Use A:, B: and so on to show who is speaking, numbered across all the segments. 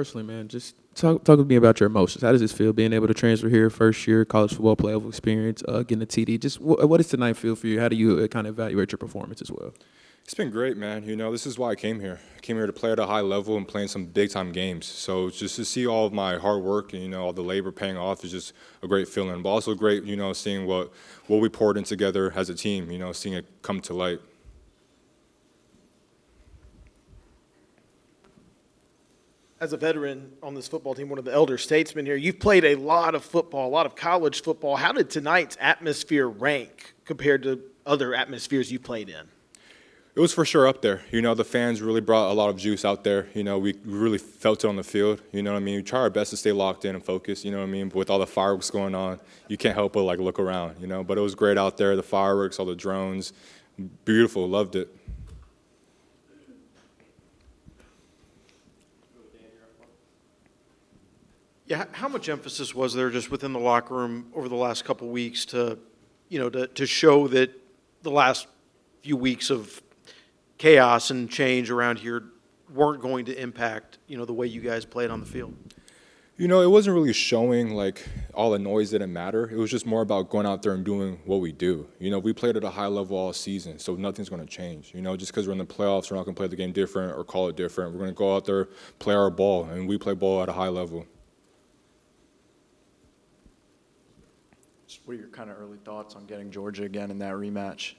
A: personally, man, just talk to me about your emotions. How does this feel being able to transfer here, first year college football playoff experience, getting a TD? Just what does tonight feel for you? How do you kind of evaluate your performance as well?
B: It's been great, man. This is why I came here. I came here to play at a high level and play in some big-time games. So just to see all of my hard work and, all the labor paying off is just a great feeling. But also great, seeing what we poured in together as a team, seeing it come to light.
C: As a veteran on this football team, one of the elder statesmen here, you've played a lot of football, a lot of college football. How did tonight's atmosphere rank compared to other atmospheres you played in?
B: It was for sure up there. The fans really brought a lot of juice out there. We really felt it on the field. We try our best to stay locked in and focused, But with all the fireworks going on, you can't help but look around, But it was great out there, the fireworks, all the drones. Beautiful, loved it.
D: Yeah, how much emphasis was there just within the locker room over the last couple of weeks to show that the last few weeks of chaos and change around here weren't going to impact, the way you guys played on the field?
B: It wasn't really showing all the noise didn't matter. It was just more about going out there and doing what we do. We played at a high level all season, so nothing's going to change. Just because we're in the playoffs, we're not going to play the game different or call it different. We're going to go out there, play our ball, and we play ball at a high level.
E: What are your kind of early thoughts on getting Georgia again in that rematch?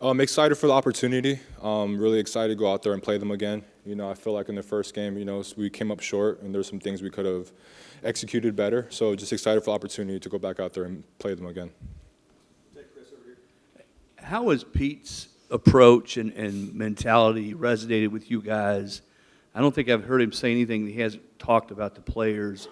B: I'm excited for the opportunity. Really excited to go out there and play them again. I feel like in the first game, we came up short and there's some things we could have executed better. So just excited for the opportunity to go back out there and play them again.
F: How has Pete's approach and mentality resonated with you guys? I don't think I've heard him say anything that he hasn't talked about the players.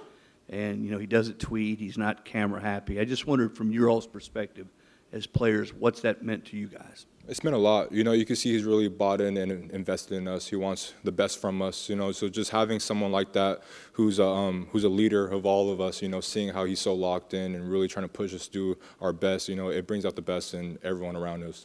F: And, he doesn't tweet. He's not camera happy. I just wondered from your all's perspective as players, what's that meant to you guys?
B: It's meant a lot. You can see he's really bought in and invested in us. He wants the best from us, So just having someone like that who's a leader of all of us, seeing how he's so locked in and really trying to push us to do our best, it brings out the best in everyone around us.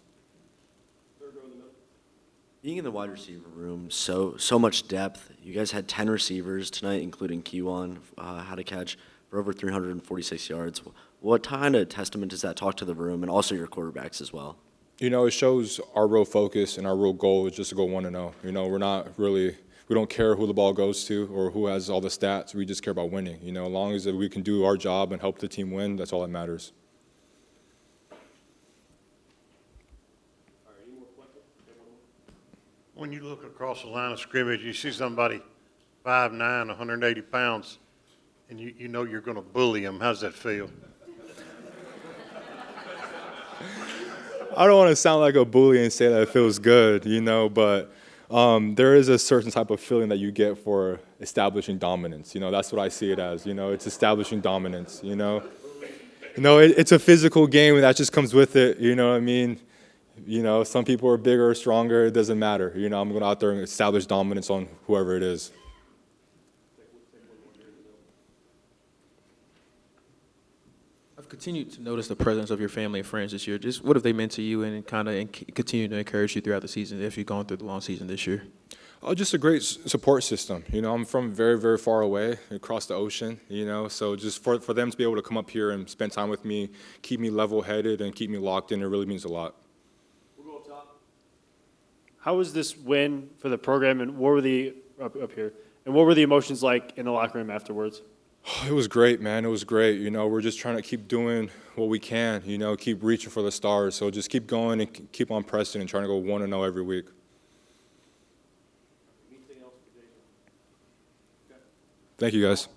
G: Being in the wide receiver room, so much depth. You guys had 10 receivers tonight, including Kiwan, had a catch for over 346 yards. What kind of testament does that talk to the room and also your quarterbacks as well?
B: It shows our real focus and our real goal is just to go 1-0. We don't care who the ball goes to or who has all the stats. We just care about winning. As long as we can do our job and help the team win, that's all that matters.
H: When you look across the line of scrimmage, you see somebody 5'9", 180 pounds, and you know you're going to bully them. How's that feel?
B: I don't want to sound like a bully and say that it feels good, but there is a certain type of feeling that you get for establishing dominance. That's what I see it as. It's establishing dominance. It's a physical game, and that just comes with it. You know what I mean? Some people are bigger or stronger. It doesn't matter. I'm going out there and establish dominance on whoever it is.
A: I've continued to notice the presence of your family and friends this year. Just what have they meant to you and continue to encourage you throughout the season if you've gone through the long season this year?
B: Oh, just a great support system. I'm from very, very far away, across the ocean, So just for them to be able to come up here and spend time with me, keep me level-headed and keep me locked in, it really means a lot.
I: How was this win for the program, and what were the up here? And what were the emotions like in the locker room afterwards?
B: It was great, man. It was great. We're just trying to keep doing what we can. Keep reaching for the stars. So just keep going and keep on pressing and trying to go 1-0 every week. Thank you, guys.